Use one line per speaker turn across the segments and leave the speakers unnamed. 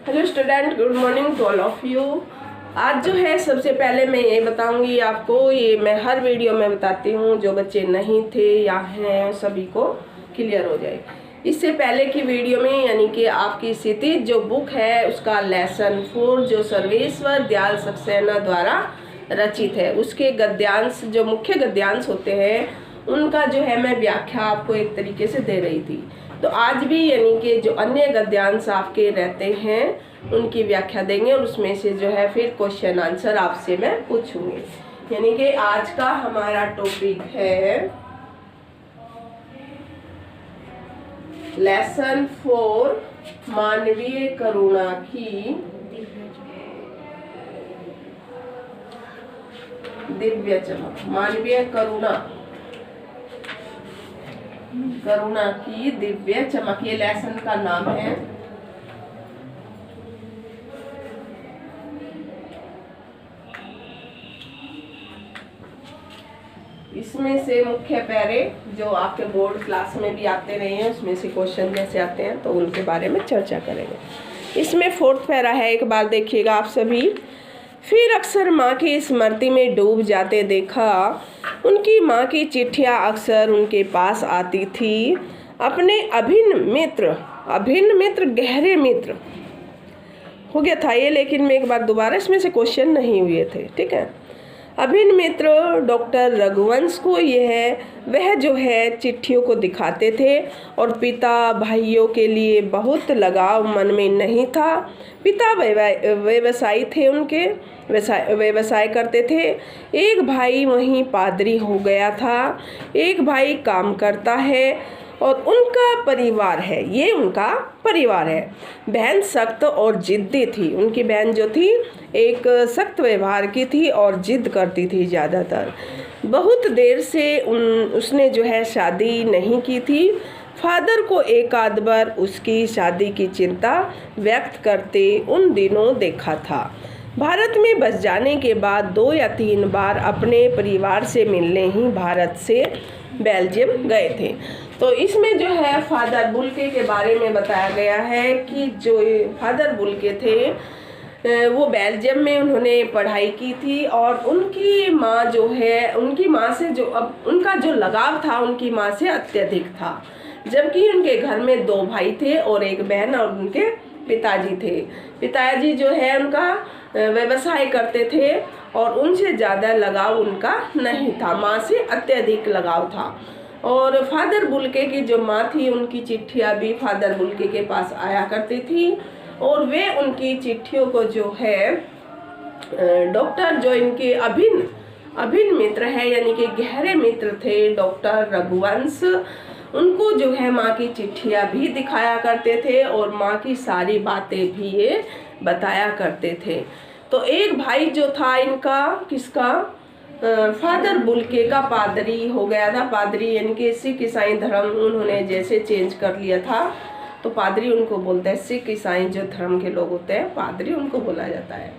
Hello student, good morning to all of you. आज जो है सबसे पहले मैं ये बताऊंगी आपको, ये मैं हर वीडियो में बताती हूँ, जो बच्चे नहीं थे या हैं सभी को क्लियर हो जाए। इससे पहले की वीडियो में यानी कि आपकी क्षितिज जो बुक है उसका लेसन 4 जो सर्वेश्वर दयाल सक्सेना द्वारा रचित है, उसके गद्यांश जो मुख्य गद्यांश होते हैं उनका जो है मैं व्याख्या आपको एक तरीके से दे रही थी। तो आज भी यानी कि जो अन्य गद्यांश आपके रहते हैं उनकी व्याख्या देंगे और उसमें से जो है फिर क्वेश्चन आंसर आपसे मैं पूछूंगी। यानी कि आज का हमारा टॉपिक है लेसन 4 मानवीय करुणा की दिव्य चमक। मानवीय करुणा की दिव्य चमक, ये लेसन का नाम है। इसमें से मुख्य पैरे जो आपके बोर्ड क्लास में भी आते रहे हैं उसमें से क्वेश्चन जैसे आते हैं तो उनके बारे में चर्चा करेंगे। इसमें 4th पैरा है, एक बार देखिएगा आप सभी। फिर अक्सर माँ की स्मृति में डूब जाते देखा, उनकी माँ की चिट्ठियाँ अक्सर उनके पास आती थी। अपने अभिन्न मित्र गहरे मित्र हो गया था ये, लेकिन मैं एक बार दोबारा इसमें से क्वेश्चन नहीं हुए थे, ठीक है। अभिन्न मित्र डॉक्टर रघुवंश को वह जो है चिट्ठियों को दिखाते थे और पिता भाइयों के लिए बहुत लगाव मन में नहीं था। पिता व्यवसायी थे, उनके व्यवसाय करते थे। एक भाई वहीं पादरी हो गया था, एक भाई काम करता है और उनका परिवार है, ये उनका परिवार है। बहन सख्त और जिद्दी थी, उनकी बहन जो थी एक सख्त व्यवहार की थी और जिद करती थी ज़्यादातर। बहुत देर से उसने जो है शादी नहीं की थी। फादर को एक आध बार उसकी शादी की चिंता व्यक्त करते उन दिनों देखा था। भारत में बस जाने के बाद 2 या 3 बार अपने परिवार से मिलने ही भारत से बेल्जियम गए थे। तो इसमें जो है फादर बुल्के के बारे में बताया गया है कि जो फादर बुल्के थे वो बेल्जियम में उन्होंने पढ़ाई की थी और उनकी माँ जो है उनकी माँ से जो अब उनका जो लगाव था उनकी माँ से अत्यधिक था। जबकि उनके घर में 2 भाई थे और एक बहन और उनके पिताजी थे। पिताजी जो है उनका व्यवसाय करते थे और उनसे ज़्यादा लगाव उनका नहीं था, माँ से अत्यधिक लगाव था। और फादर बुल्के की जो माँ थी उनकी चिट्ठियाँ भी फादर बुल्के के पास आया करती थी और वे उनकी चिट्ठियों को जो है डॉक्टर जो इनके अभिन्न मित्र है यानी कि गहरे मित्र थे डॉक्टर रघुवंश, उनको जो है माँ की चिट्ठियाँ भी दिखाया करते थे और माँ की सारी बातें भी ये बताया करते थे। तो एक भाई जो था इनका किसका फादर बुल्के का पादरी हो गया था। पादरी यानी कि सिख ईसाई धर्म उन्होंने जैसे चेंज कर लिया था तो पादरी उनको बोलते हैं। सिख ईसाई जो धर्म के लोग होते हैं पादरी उनको बोला जाता है।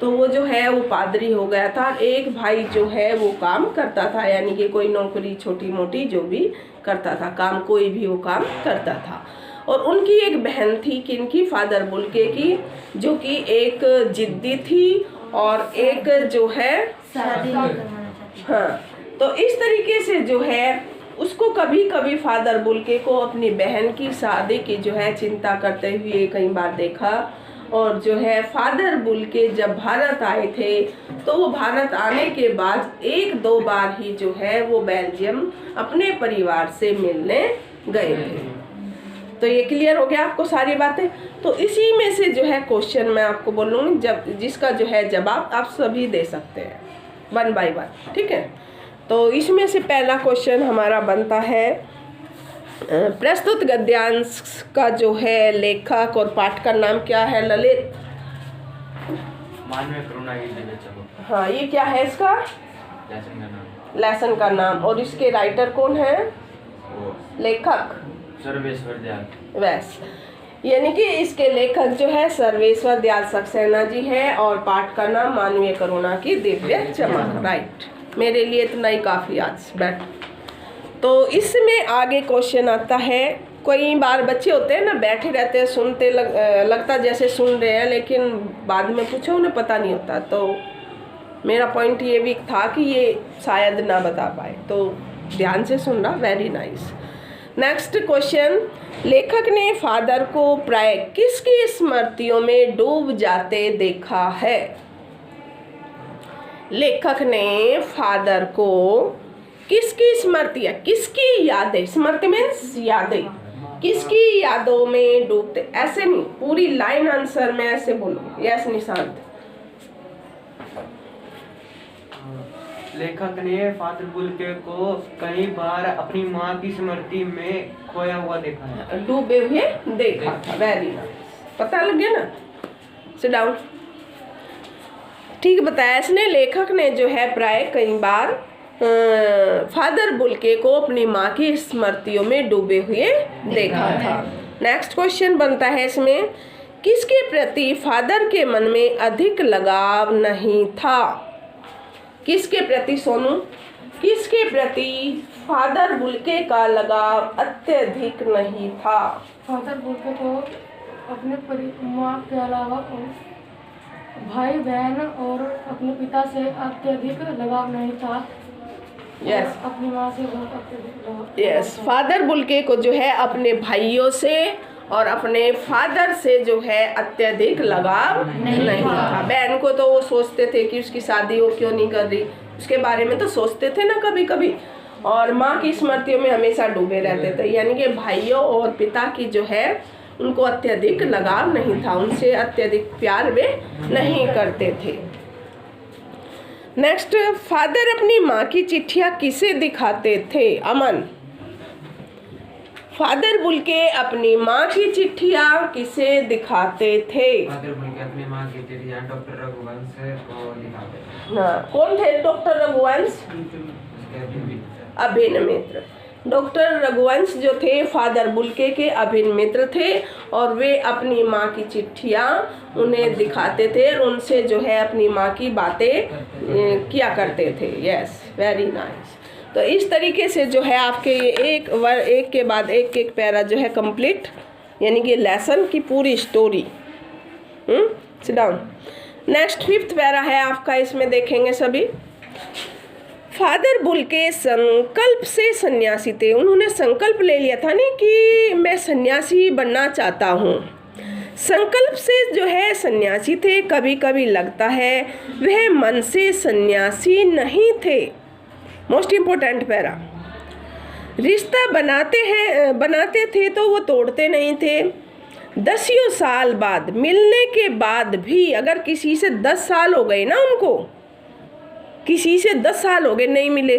तो वो जो है वो पादरी हो गया था। एक भाई जो है वो काम करता था यानी कि कोई नौकरी छोटी मोटी जो भी करता था, काम कोई भी वो काम करता था। और उनकी एक बहन थी किनकी, फादर बुल्के की, जो कि एक जिद्दी थी और एक जो है हाँ। तो इस तरीके से जो है उसको कभी कभी फादर बुल्के को अपनी बहन की शादी की जो है चिंता करते हुए कई बार देखा। और जो है फादर बुल्के जब भारत आए थे तो वो भारत आने के बाद 1-2 बार ही जो है वो बेल्जियम अपने परिवार से मिलने गए थे। तो ये क्लियर हो गया आपको सारी बातें। तो इसी में से जो है क्वेश्चन मैं आपको बोलूँगी जब जिसका जो है जवाब आप सभी दे सकते हैं 1 बाय 1, ठीक है। तो इसमें से पहला क्वेश्चन हमारा बनता है प्रस्तुत गद्यांश का जो है लेखक और पाठ का नाम क्या है ललित?
मानवीय करुणा की दिव्य चमक।
हाँ, ये क्या है इसका लेसन का नाम। और इसके राइटर कौन है? लेखक
सर्वेश्वर दयाल
वैस, यानी कि इसके लेखक जो है सर्वेश्वर दयाल सक्सेना जी है और पाठ का नाम मानवीय करुणा की दिव्य चमक। राइट, मेरे लिए इतना ही काफ़ी आज बैठ। तो इसमें आगे क्वेश्चन आता है कई बार बच्चे होते हैं ना, बैठे रहते हैं, सुनते लगता जैसे सुन रहे हैं, लेकिन बाद में पूछो उन्हें पता नहीं होता। तो मेरा पॉइंट ये भी था कि ये शायद ना बता पाए, तो ध्यान से सुनना। Very nice. नेक्स्ट क्वेश्चन, लेखक ने फादर को प्राय किसकी स्मृतियों में डूब जाते देखा है? लेखक ने फादर को किसकी स्मृति है, किसकी यादें, स्मृति मीन्स यादें, किसकी यादों में डूबते, ऐसे नहीं, पूरी लाइन आंसर में ऐसे बोलो। यस निशांत।
लेखक ने फादर बुल्के को कई बार अपनी माँ की स्मृति में खोया हुआ देखा है,
डूबे हुए देखा था। वेरी नाइस, पता लग गया ना। Sit down. ठीक बताया इसने। लेखक ने जो है प्राय कई बार फादर बुल्के को अपनी माँ की स्मृतियों में डूबे हुए देखा था। नेक्स्ट क्वेश्चन बनता है इसमें, किसके प्रति फादर के मन में अधिक लगाव नहीं था? किसके प्रति सोनू, किसके प्रति फादर बुल्के का लगाव अत्यधिक नहीं था?
फादर बुल्के को अपने माँ के अलावा भाई बहन और अपने पिता से अत्यधिक लगाव नहीं था।
यस,
अपनी माँ से बहुत अत्यधिक लगाव।
यस, फादर बुल्के को जो है अपने भाइयों से और अपने फादर से जो है अत्यधिक लगाव नहीं था। बहन को तो वो सोचते थे कि उसकी शादी वो क्यों नहीं कर रही, उसके बारे में तो सोचते थे ना कभी कभी, और माँ की स्मृतियों में हमेशा डूबे रहते थे। यानी कि भाइयों और पिता की जो है उनको अत्यधिक लगाव नहीं था, उनसे अत्यधिक प्यार वे नहीं करते थे। नेक्स्ट, फादर अपनी माँ की चिट्ठियाँ किसे दिखाते थे? अमन। फादर बुल्के अपनी माँ की चिट्ठियाँ किसे दिखाते थे?
फादर बुल्के अपनी माँ की चिट्ठियाँ डॉक्टर रघुवंश को दिखाते थे।
हाँ, कौन थे डॉक्टर रघुवंश?
उसके
अभिन्न मित्र। डॉक्टर रघुवंश जो थे फादर बुल्के के अभिन्न मित्र थे, और वे अपनी माँ की चिट्ठियाँ उन्हें दिखाते थे और उनसे जो है अपनी माँ की बातें किया करते थे। Yes, very nice. तो इस तरीके से जो है आपके ये एक के बाद एक पैरा जो है कंप्लीट, यानी कि लेसन की पूरी story. Sit down. Next 5th para है आपका, इसमें देखेंगे सभी। फादर बुल्के संकल्प से सन्यासी थे। उन्होंने संकल्प ले लिया था नहीं कि मैं सन्यासी बनना चाहता हूँ, संकल्प से जो है सन्यासी थे। कभी कभी लगता है वह मन से सन्यासी नहीं थे। मोस्ट इम्पोर्टेंट पैरा, रिश्ता बनाते थे तो वो तोड़ते नहीं थे। 10 साल बाद मिलने के बाद भी, अगर किसी से 10 साल हो गए ना, उनको किसी से 10 साल हो गए नहीं मिले,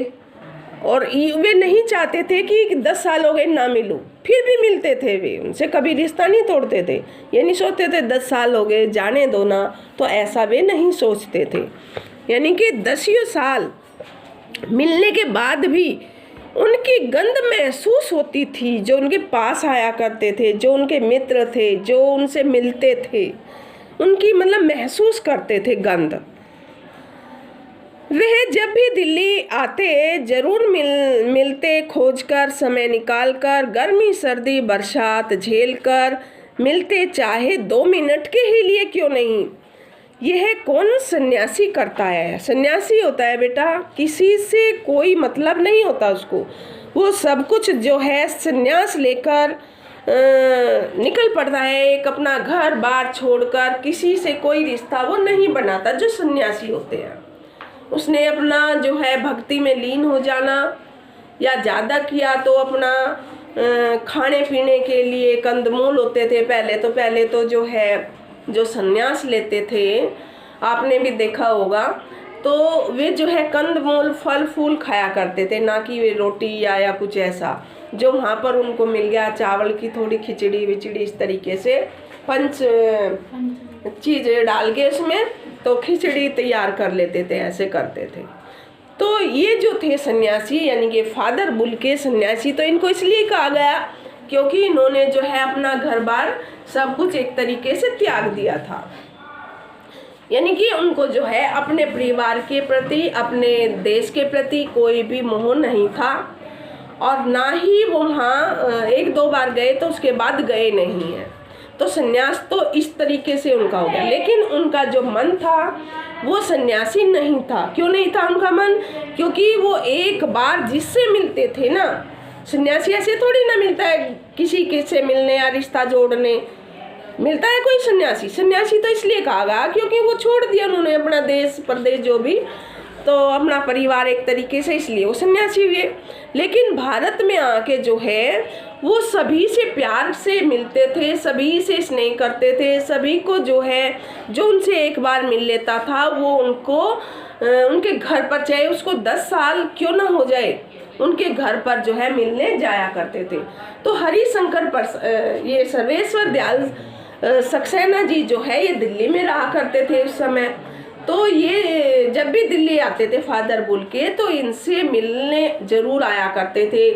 और वे नहीं चाहते थे कि 10 साल हो गए ना मिलूं, फिर भी मिलते थे। वे उनसे कभी रिश्ता नहीं तोड़ते थे। ये नहीं सोचते थे 10 साल हो गए जाने दो ना, तो ऐसा वे नहीं सोचते थे। यानी कि 10 साल मिलने के बाद भी उनकी गंध महसूस होती थी। जो उनके पास आया करते थे, जो उनके मित्र थे, जो उनसे मिलते थे, उनकी मतलब महसूस करते थे गंध। वह जब भी दिल्ली आते जरूर मिलते, खोजकर समय निकालकर, गर्मी सर्दी बरसात झेलकर मिलते, चाहे 2 मिनट के ही लिए क्यों नहीं। यह कौन सन्यासी करता है? सन्यासी होता है बेटा, किसी से कोई मतलब नहीं होता उसको। वो सब कुछ जो है सन्यास लेकर निकल पड़ता है, एक अपना घर बार छोड़कर, किसी से कोई रिश्ता वो नहीं बनाता जो सन्यासी होते हैं। उसने अपना जो है भक्ति में लीन हो जाना, या ज़्यादा किया तो अपना खाने पीने के लिए कंदमूल होते थे पहले तो जो है जो सन्यास लेते थे, आपने भी देखा होगा, तो वे जो है कंदमूल फल फूल खाया करते थे, ना कि वे रोटी या कुछ ऐसा जो वहाँ पर उनको मिल गया, चावल की थोड़ी खिचड़ी विचड़ी, इस तरीके से 5 चीज़ें डाल के उसमें तो खिचड़ी तैयार कर लेते थे, ऐसे करते थे। तो ये जो थे सन्यासी, यानी कि फादर बुल्के सन्यासी, तो इनको इसलिए कहा गया क्योंकि इन्होंने जो है अपना घर बार सब कुछ एक तरीके से त्याग दिया था। यानी कि उनको जो है अपने परिवार के प्रति, अपने देश के प्रति कोई भी मोह नहीं था, और ना ही वो वहाँ 1-2 बार गए तो उसके बाद गए नहीं हैं। तो सन्यास तो इस तरीके से उनका हो गया। लेकिन उनका जो मन था वो सन्यासी नहीं था। क्यों नहीं था उनका मन? क्योंकि वो एक बार जिससे मिलते थे ना, सन्यासी ऐसे थोड़ी ना मिलता है किसी के से मिलने या रिश्ता जोड़ने मिलता है कोई सन्यासी। सन्यासी तो इसलिए कहा गया क्योंकि वो छोड़ दिया उन्होंने अपना देश प्रदेश जो भी, तो अपना परिवार एक तरीके से, इसलिए वो सन्यासी हुए। लेकिन भारत में आके जो है वो सभी से प्यार से मिलते थे, सभी से स्नेह करते थे, सभी को जो है जो उनसे एक बार मिल लेता था वो उनको उनके घर पर, चाहे उसको 10 साल क्यों ना हो जाए, उनके घर पर जो है मिलने जाया करते थे। तो हरिशंकर पर ये सर्वेश्वर दयाल सक्सेना जी जो है ये दिल्ली में रहा करते थे उस समय। तो ये जब भी दिल्ली आते थे फादर बुल के तो इनसे मिलने जरूर आया करते थे।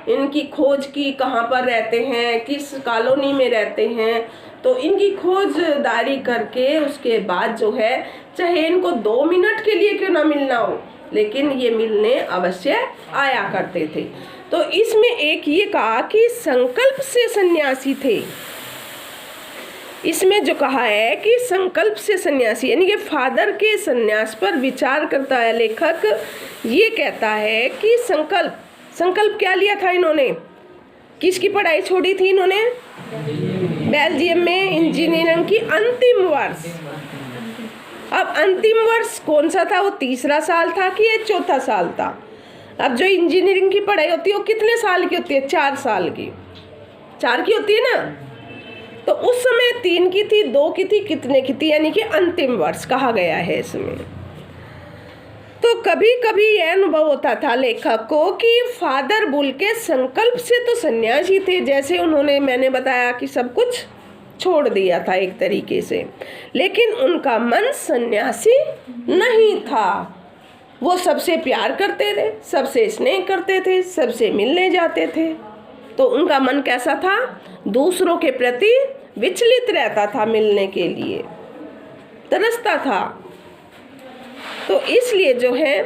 इनकी खोज की, कहाँ पर रहते हैं, किस कॉलोनी में रहते हैं, तो इनकी खोजदारी करके उसके बाद जो है चाहे इनको 2 मिनट के लिए क्यों ना मिलना हो, लेकिन ये मिलने अवश्य आया करते थे। तो इसमें एक ये कहा कि संकल्प से सन्यासी थे। इसमें जो कहा है कि संकल्प से सन्यासी, यानी कि फादर के सन्यास पर विचार करता है लेखक। ये कहता है कि संकल्प क्या लिया था इन्होंने, किसकी पढ़ाई छोड़ी थी इन्होंने? बेल्जियम में इंजीनियरिंग की अंतिम वर्ष। अब अंतिम वर्ष कौन सा था? वो 3रा साल था कि ये 4था साल था? अब जो इंजीनियरिंग की पढ़ाई होती है वो कितने साल की होती है? 4 साल की, 4 की होती है ना। तो उस समय 3 की थी, 2 की थी, कितने की थी, यानी कि अंतिम वर्ष कहा गया है इसमें। तो कभी कभी यह अनुभव होता था लेखक को कि फादर बुल के संकल्प से तो सन्यासी थे, जैसे उन्होंने, मैंने बताया कि सब कुछ छोड़ दिया था एक तरीके से, लेकिन उनका मन सन्यासी नहीं था। वो सबसे प्यार करते थे, सबसे स्नेह करते थे, सबसे मिलने जाते थे। तो उनका मन कैसा था? दूसरों के प्रति विचलित रहता था, मिलने के लिए तरसता था। तो इसलिए जो है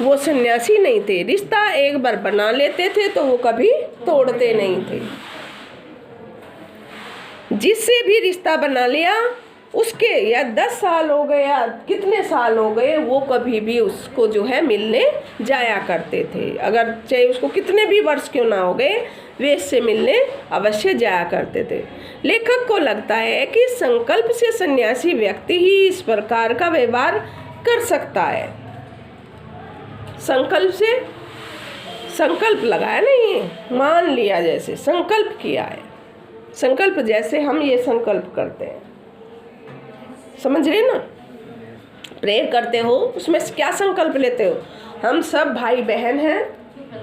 वो सन्यासी नहीं थे। रिश्ता एक बार बना लेते थे तो वो कभी तोड़ते नहीं थे। जिससे भी रिश्ता बना लिया उसके या 10 साल हो गए या कितने साल हो गए, वो कभी भी उसको जो है मिलने जाया करते थे। अगर चाहे उसको कितने भी वर्ष क्यों ना हो गए, वे इससे मिलने अवश्य जाया करते थे। लेखक को लगता है कि संकल्प से सन्यासी व्यक्ति ही इस प्रकार का व्यवहार कर सकता है। संकल्प से, संकल्प लगाया नहीं है, मान लिया, जैसे संकल्प किया है। संकल्प जैसे हम ये संकल्प करते हैं, समझ रहे ना, प्रेयर करते हो उसमें क्या संकल्प लेते हो? हम सब भाई बहन हैं,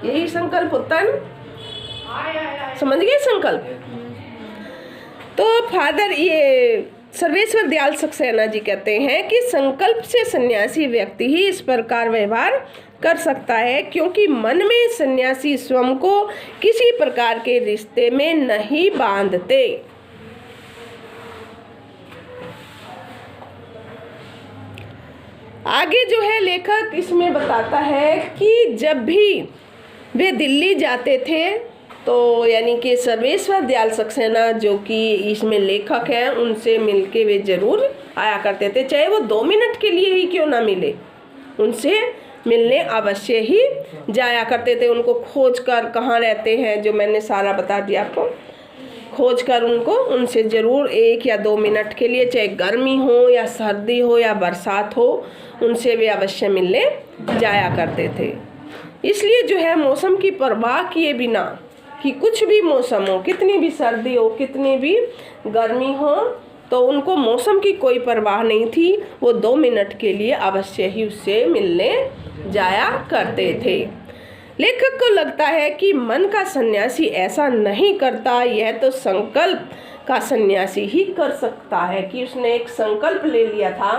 यही संकल्प होता है ना, समझ गए संकल्प। तो फादर ये सर्वेश्वर दयाल सक्सेना जी कहते हैं कि संकल्प से सन्यासी व्यक्ति ही इस प्रकार व्यवहार कर सकता है, क्योंकि मन में सन्यासी स्वयं को किसी प्रकार के रिश्ते में नहीं बांधते। आगे जो है लेखक इसमें बताता है कि जब भी वे दिल्ली जाते थे तो यानी कि सर्वेश्वर दयाल सक्सेना जो कि इसमें लेखक हैं, उनसे मिलके वे जरूर आया करते थे, चाहे वो 2 मिनट के लिए ही क्यों ना मिले, उनसे मिलने अवश्य ही जाया करते थे। उनको खोज कर कहाँ रहते हैं, जो मैंने सारा बता दिया आपको, खोज कर उनको उनसे ज़रूर 1 या 2 मिनट के लिए, चाहे गर्मी हो या सर्दी हो या बरसात हो, उनसे वे अवश्य मिलने जाया करते थे। इसलिए जो है मौसम की परवाह किए बिना, कि कुछ भी मौसम हो, कितनी भी सर्दी हो, कितनी भी गर्मी हो, तो उनको मौसम की कोई परवाह नहीं थी। वो 2 मिनट के लिए अवश्य ही उससे मिलने जाया करते थे। लेखक को लगता है कि मन का सन्यासी ऐसा नहीं करता, यह तो संकल्प का सन्यासी ही कर सकता है। कि उसने एक संकल्प ले लिया था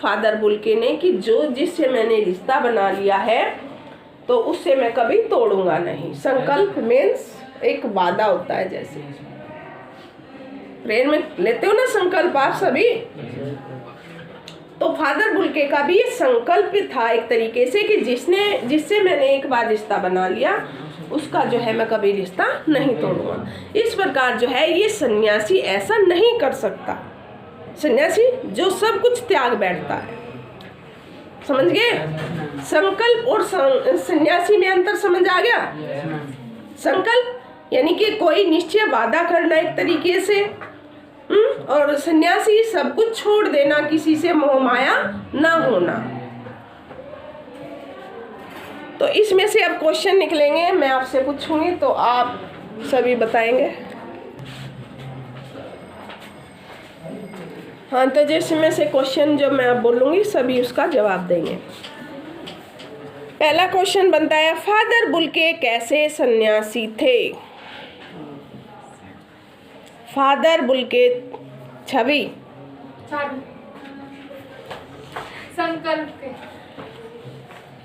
फादर बुल्के ने कि जो जिससे मैंने रिश्ता बना लिया है तो उससे मैं कभी तोड़ूंगा नहीं। संकल्प मीन्स एक वादा होता है, जैसे प्रेयर में लेते हो ना संकल्प आप सभी, तो फादर बुल्के का भी ये संकल्प था एक तरीके से कि जिससे मैंने एक बार रिश्ता बना लिया उसका जो है मैं कभी रिश्ता नहीं तोड़ूंगा। इस प्रकार जो है ये सन्यासी ऐसा नहीं कर सकता। सन्यासी जो सब कुछ त्याग बैठता है, समझ गए? संकल्प और सन्यासी में अंतर समझ आ गया? संकल्प यानी कि कोई निश्चय वादा करना एक तरीके से, और सन्यासी सब कुछ छोड़ देना, किसी से मोह माया ना होना। तो इसमें से अब क्वेश्चन निकलेंगे, मैं आपसे पूछूंगी तो आप सभी बताएंगे। हाँ, तो जिसमें से क्वेश्चन जो मैं अब बोलूंगी सभी उसका जवाब देंगे। पहला क्वेश्चन बनता है, फादर बुल्के कैसे सन्यासी थे? फादर बुल्के, छवि
संकल्प के,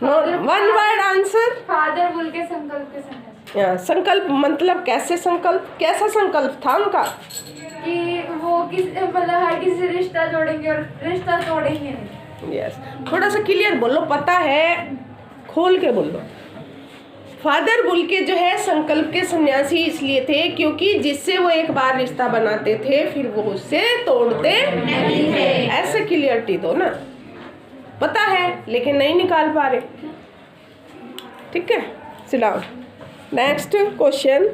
वन वर्ड आंसर।
फादर बोल के संकल्प के सन्यासी।
संकल्प मतलब कैसे संकल्प, कैसा संकल्प था उनका?
कि वो मतलब हर किसी से रिश्ता जोड़ेंगे और रिश्ता तोड़ेंगे नहीं।
यस, थोड़ा सा क्लियर बोलो, पता है खोल के बोलो। फादर बुल्के जो है संकल्प के सन्यासी इसलिए थे क्योंकि जिससे वो एक बार रिश्ता बनाते थे फिर वो उससे तोड़ते नहीं थे। ऐसे क्लियरिटी दो ना, पता है लेकिन नहीं निकाल पा रहे। ठीक है, सिट डाउन। नेक्स्ट क्वेश्चन,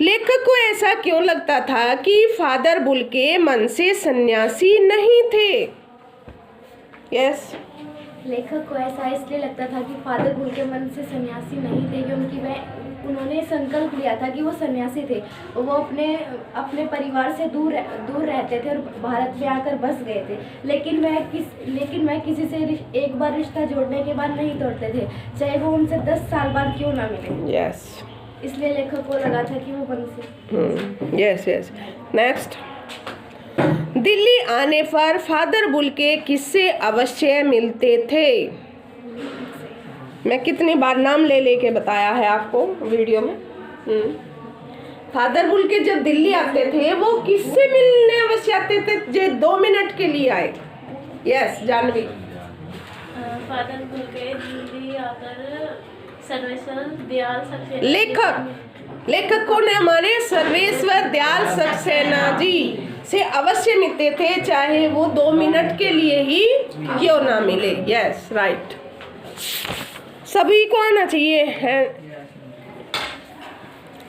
लेखक को ऐसा क्यों लगता था कि फादर बुल्के मन से सन्यासी नहीं थे? यस,
लेखक को ऐसा इसलिए लगता था कि फादर बुल्के मन से सन्यासी नहीं थे क्योंकि उन्होंने संकल्प लिया था कि वो सन्यासी थे। वो अपने परिवार से दूर रहते थे और भारत में आकर बस गए थे। लेकिन वह किसी से एक बार रिश्ता जोड़ने के बाद नहीं तोड़ते थे, चाहे वो उनसे 10 साल बाद क्यों ना मिले।
यस,
इसलिए लेखक को लगा था कि वो मन से।
Yes yes. नेक्स्ट, दिल्ली आने पर फादर बुल्के किससे अवश्य मिलते थे? मैं कितनी बार नाम ले लेके बताया है आपको वीडियो में। फादर बुल्के जब दिल्ली आते थे वो किससे मिलने अवश्य आते थे जो 2 मिनट के लिए आए? यस, जानवी।
फादर बुल्के दिल्ली आकर सर्वेश्वर दयाल सक्सेना,
लेखक कौन है हमारे? सर्वेश्वर दयाल सक्सेना जी से अवश्य मिलते थे, चाहे वो 2 मिनट के लिए ही क्यों ना मिले। Yes, right. सभी को आना चाहिए है।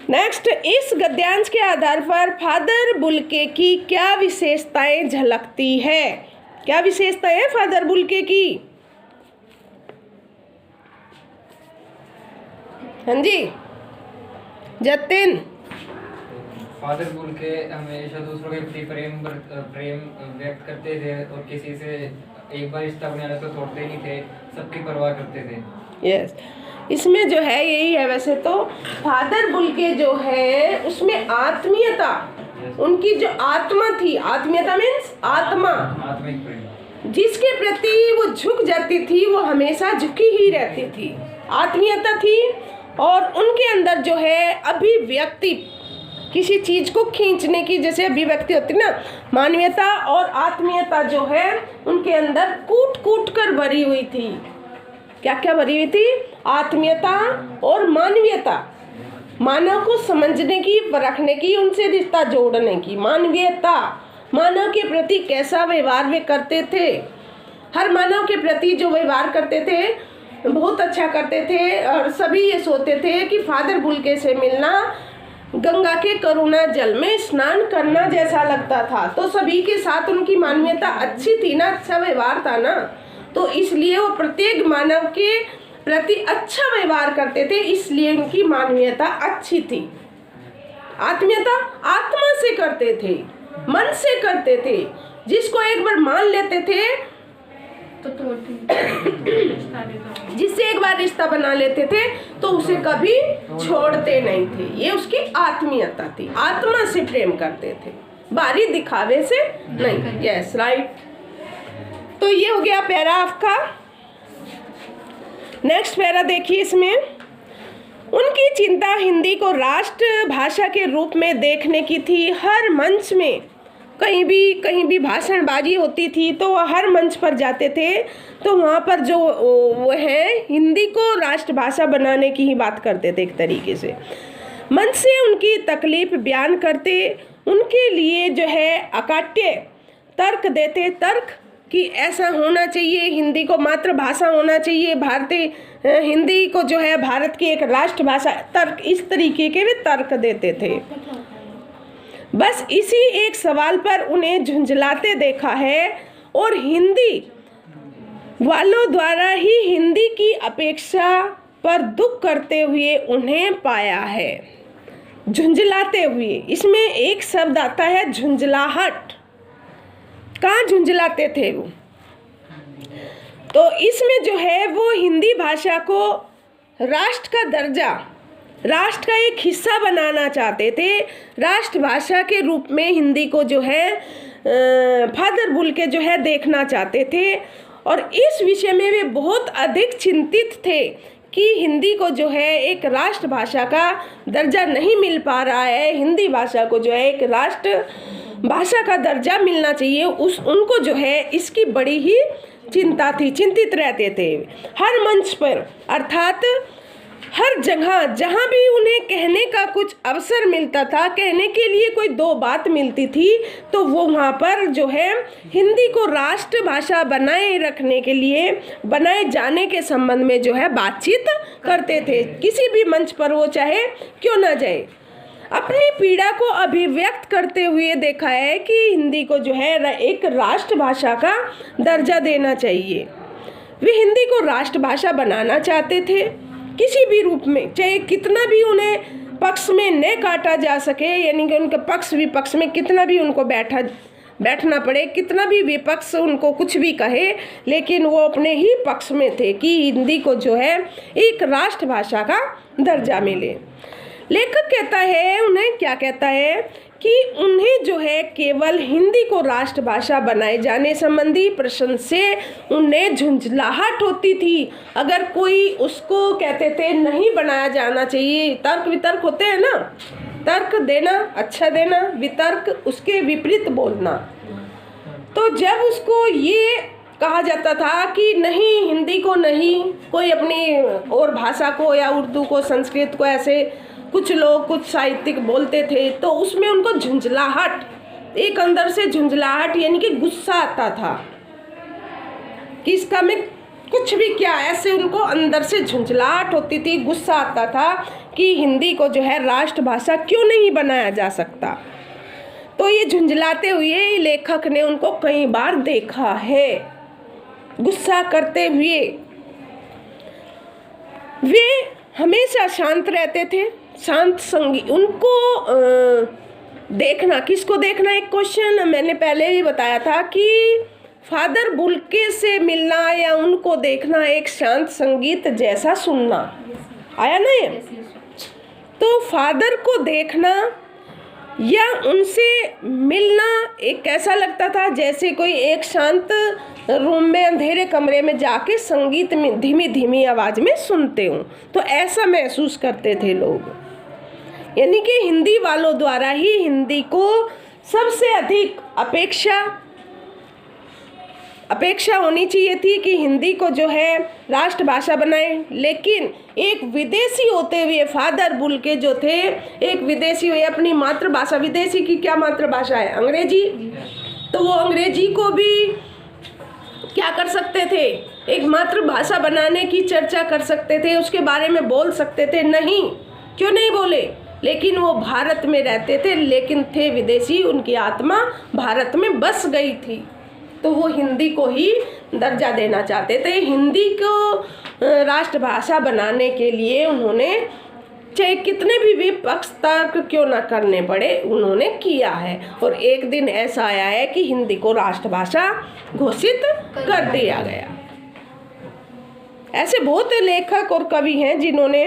नेक्स्ट, इस गद्यांश के आधार पर फादर बुल्के की क्या विशेषताएं झलकती है? क्या विशेषताएं है फादर बुल्के की? हाँ जी, जतिन।
फादर बुल्के हमेशा दूसरों के प्रति प्रेम व्यक्त करते थे और किसी से एक बार रिश्ता बनाना तो तोड़ते नहीं थे, सबकी परवाह करते थे।
यस, इसमें जो है यही है। वैसे तो फादर बुल्के जो है उसमें आत्मीयता, उनकी जो आत्मा थी, आत्मीयता मीन्स आत्मा,
आत्मिक प्रेम,
जिसके प्रति वो झुक जाती थी वो हमेशा झुकी ही रहती थी। आत्मीयता थी और उनके अंदर जो है अभिव्यक्ति, किसी चीज को खींचने की जैसे अभिव्यक्ति होती ना, मानवीयता और आत्मीयता जो है उनके अंदर कूट कूट कर भरी हुई थी। क्या क्या भरी हुई थी? आत्मीयता और मानवीयता, मानव को समझने की, परखने की, उनसे रिश्ता जोड़ने की। मानवीयता, मानव के प्रति कैसा व्यवहार वे करते थे, हर मानव के प्रति जो व्यवहार करते थे बहुत अच्छा करते थे। और सभी ये सोचते थे कि फादर बुल्के से मिलना गंगा के करुणा जल में स्नान करना जैसा लगता था। तो सभी के साथ उनकी मानवीयता अच्छी थी ना, अच्छा व्यवहार था ना, तो इसलिए वो प्रत्येक मानव के प्रति अच्छा व्यवहार करते थे, इसलिए उनकी मानवीयता अच्छी थी। आत्मीयता आत्मा से करते थे, मन से करते थे, जिसको एक बार मान लेते थे
तो
जिससे एक बार रिश्ता बना लेते थे तो उसे कभी छोड़ते नहीं थे। ये उसकी आत्मीयता थी, आत्मा से प्रेम करते थे, बाहरी दिखावे से नहीं। Yes, right. तो ये हो गया पैरा आपका। नेक्स्ट पैरा देखिए, इसमें उनकी चिंता हिंदी को राष्ट्र भाषा के रूप में देखने की थी। हर मंच में कहीं भी भाषणबाजी होती थी तो वो हर मंच पर जाते थे, तो वहाँ पर जो वो है हिंदी को राष्ट्रभाषा बनाने की ही बात करते थे। एक तरीके से मंच से उनकी तकलीफ बयान करते, उनके लिए जो है अकाट्य तर्क देते, तर्क कि ऐसा होना चाहिए, हिंदी को मातृभाषा होना चाहिए, भारतीय हिंदी को जो है भारत की एक राष्ट्रभाषा, तर्क इस तरीके के वे तर्क देते थे। बस इसी एक सवाल पर उन्हें झुंझलाते देखा है और हिंदी वालों द्वारा ही हिंदी की अपेक्षा पर दुख करते हुए उन्हें पाया है। झुंझलाते हुए, इसमें एक शब्द आता है झुंझलाहट। कहाँ झुंझलाते थे वो? तो इसमें जो है वो हिंदी भाषा को राष्ट्र का दर्जा, राष्ट्र का एक हिस्सा बनाना चाहते थे। राष्ट्रभाषा के रूप में हिंदी को जो है फादर बुल के जो है देखना चाहते थे और इस विषय में वे बहुत अधिक चिंतित थे कि हिंदी को जो है एक राष्ट्रभाषा का दर्जा नहीं मिल पा रहा है, हिंदी भाषा को जो है एक राष्ट्र भाषा का दर्जा मिलना चाहिए। उनको जो है इसकी बड़ी ही चिंता थी, चिंतित रहते थे हर मंच पर, अर्थात हर जगह जहाँ भी उन्हें कहने का कुछ अवसर मिलता था, कहने के लिए कोई दो बात मिलती थी, तो वो वहाँ पर जो है हिंदी को राष्ट्रभाषा बनाए रखने के लिए, बनाए जाने के संबंध में जो है बातचीत करते थे। किसी भी मंच पर वो चाहे क्यों ना जाए, अपनी पीड़ा को अभिव्यक्त करते हुए देखा है कि हिंदी को जो है एक राष्ट्रभाषा का दर्जा देना चाहिए। वे हिंदी को राष्ट्रभाषा बनाना चाहते थे किसी भी रूप में, चाहे कितना भी उन्हें पक्ष में न काटा जा सके, यानी कि उनके पक्ष विपक्ष में कितना भी उनको बैठना पड़े, कितना भी विपक्ष उनको कुछ भी कहे, लेकिन वो अपने ही पक्ष में थे कि हिंदी को जो है एक राष्ट्रभाषा का दर्जा मिले। लेखक कहता है, उन्हें क्या कहता है कि उन्हें जो है केवल हिंदी को राष्ट्रभाषा बनाए जाने संबंधी प्रश्न से उन्हें झुंझलाहट होती थी। अगर कोई उसको कहते थे नहीं बनाया जाना चाहिए, तर्क वितर्क होते हैं ना, तर्क देना, अच्छा देना, वितर्क उसके विपरीत बोलना, तो जब उसको ये कहा जाता था कि नहीं हिंदी को नहीं, कोई अपनी और भाषा को या उर्दू को, संस्कृत को, ऐसे कुछ लोग कुछ साहित्यिक बोलते थे, तो उसमें उनको झुंझलाहट, एक अंदर से झुंझलाहट यानी कि गुस्सा आता था कि इसका मैं कुछ भी क्या, ऐसे उनको अंदर से झुंझलाहट होती थी, गुस्सा आता था कि हिंदी को जो है राष्ट्रभाषा क्यों नहीं बनाया जा सकता। तो ये झुंझलाते हुए लेखक ने उनको कई बार देखा है गुस्सा करते हुए। वे हमेशा शांत रहते थे, शांत संगीत उनको देखना, किसको देखना, एक क्वेश्चन मैंने पहले ही बताया था कि फादर बुल्के से मिलना या उनको देखना एक शांत संगीत जैसा सुनना, आया ना ये? तो फादर को देखना या उनसे मिलना एक कैसा लगता था, जैसे कोई एक शांत रूम में अंधेरे कमरे में जाके संगीत में धीमी धीमी आवाज़ में सुनते हूँ, तो ऐसा महसूस करते थे लोग। यानी कि हिंदी वालों द्वारा ही हिंदी को सबसे अधिक अपेक्षा होनी चाहिए थी कि हिंदी को जो है राष्ट्रभाषा बनाए, लेकिन एक विदेशी होते हुए फादर बुल्के जो थे, एक विदेशी हुए, अपनी मातृभाषा, विदेशी की क्या मातृभाषा है? अंग्रेजी। तो वो अंग्रेजी को भी क्या कर सकते थे, एक मातृभाषा बनाने की चर्चा कर सकते थे, उसके बारे में बोल सकते थे। नहीं, क्यों नहीं बोले? लेकिन वो भारत में रहते थे, लेकिन थे विदेशी, उनकी आत्मा भारत में बस गई थी, तो वो हिंदी को ही दर्जा देना चाहते थे। हिंदी को राष्ट्रभाषा बनाने के लिए उन्होंने चाहे कितने भी विपक्ष तर्क क्यों ना करने पड़े, उन्होंने किया है। और एक दिन ऐसा आया है कि हिंदी को राष्ट्रभाषा घोषित कर दिया गया। ऐसे बहुत लेखक और कवि हैं जिन्होंने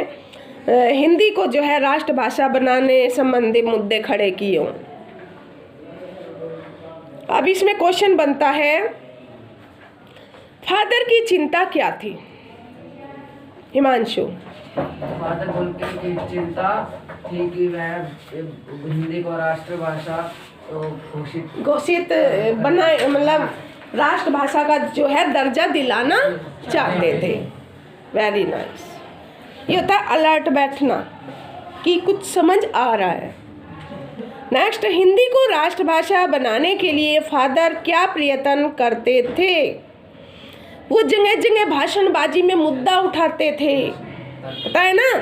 हिंदी को जो है राष्ट्रभाषा बनाने संबंधी मुद्दे खड़े किए हों। अब इसमें क्वेश्चन बनता है, फादर की चिंता क्या थी? हिमांशु।
फादर बुल्के की चिंता थी कि वह हिंदी को राष्ट्रभाषा
घोषित बनाए, मतलब राष्ट्रभाषा का जो है दर्जा दिलाना चाहते थे। Very nice. ये होता है अलर्ट बैठना कि कुछ समझ आ रहा है। नेक्स्ट, हिंदी को राष्ट्रभाषा बनाने के लिए फादर क्या प्रयत्न करते थे? वो जगह जगह भाषणबाजी में मुद्दा उठाते थे, पता है ना।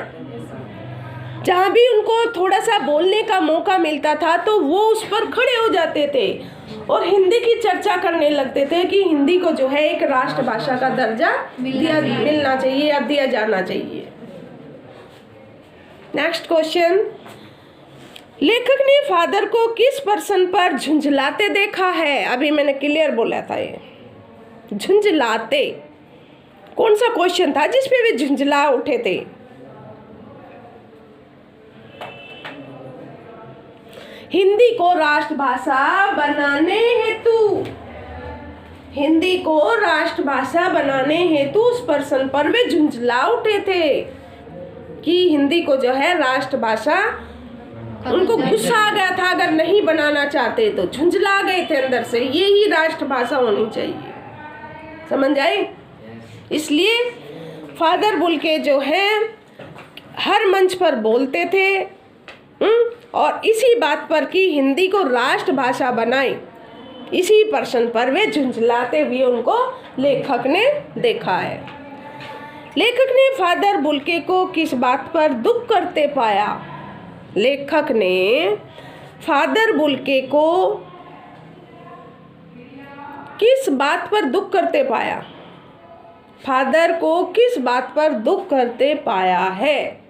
जहाँ भी उनको थोड़ा सा बोलने का मौका मिलता था तो वो उस पर खड़े हो जाते थे और हिंदी की चर्चा करने लगते थे कि हिंदी को जो है एक राष्ट्रभाषा का दर्जा मिलना चाहिए या दिया जाना चाहिए। नेक्स्ट क्वेश्चन, लेखक ने फादर को किस पर्सन पर झुंझलाते देखा है? अभी मैंने क्लियर बोला था, ये झुंझलाते कौन सा क्वेश्चन था जिसपे वे झुंझला उठे थे? हिंदी को राष्ट्रभाषा बनाने हेतु, हिंदी को राष्ट्रभाषा बनाने हेतु उस पर्सन पर वे झुंझला उठे थे कि हिंदी को जो है राष्ट्रभाषा, उनको गुस्सा आ गया था, अगर नहीं बनाना चाहते तो झुंझला गए थे अंदर से, ये ही राष्ट्रभाषा होनी चाहिए। समझ आए? इसलिए फादर बुल्के जो है हर मंच पर बोलते थे और इसी बात पर कि हिंदी को राष्ट्रभाषा बनाए, इसी पर्सन पर वे झुंझलाते हुए उनको लेखक ने देखा है। लेखक ने फादर बुल्के को किस बात पर दुख करते पाया? लेखक ने फादर बुल्के को किस बात पर दुख करते पाया? फादर को किस बात पर दुख करते पाया है?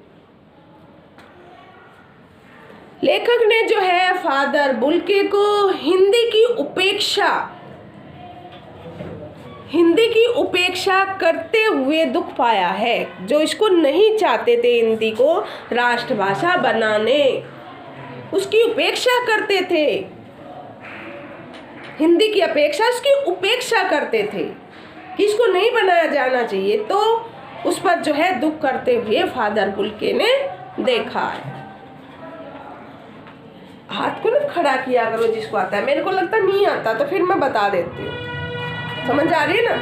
लेखक ने जो है फादर बुल्के को हिंदी की उपेक्षा करते हुए दुख पाया है, जो इसको नहीं चाहते थे हिंदी को राष्ट्रभाषा बनाने, उसकी उपेक्षा करते थे, हिंदी की अपेक्षा उसकी उपेक्षा करते थे कि इसको नहीं बनाया जाना चाहिए, तो उस पर जो है दुख करते हुए फादर बुल्के ने देखा है। हाथ को ना खड़ा किया करो जिसको आता है, मेरे को लगता नहीं आता तो फिर मैं बता देती हूँ। समझ आ रही है ना?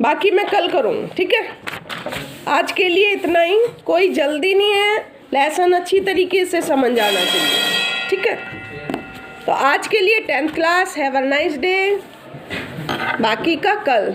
बाकी मैं कल करूँगी, ठीक है। आज के लिए इतना ही, कोई जल्दी नहीं है, लेसन अच्छी तरीके से समझ आना चाहिए, ठीक है। तो आज के लिए 10th class, have a nice day, बाकी का कल।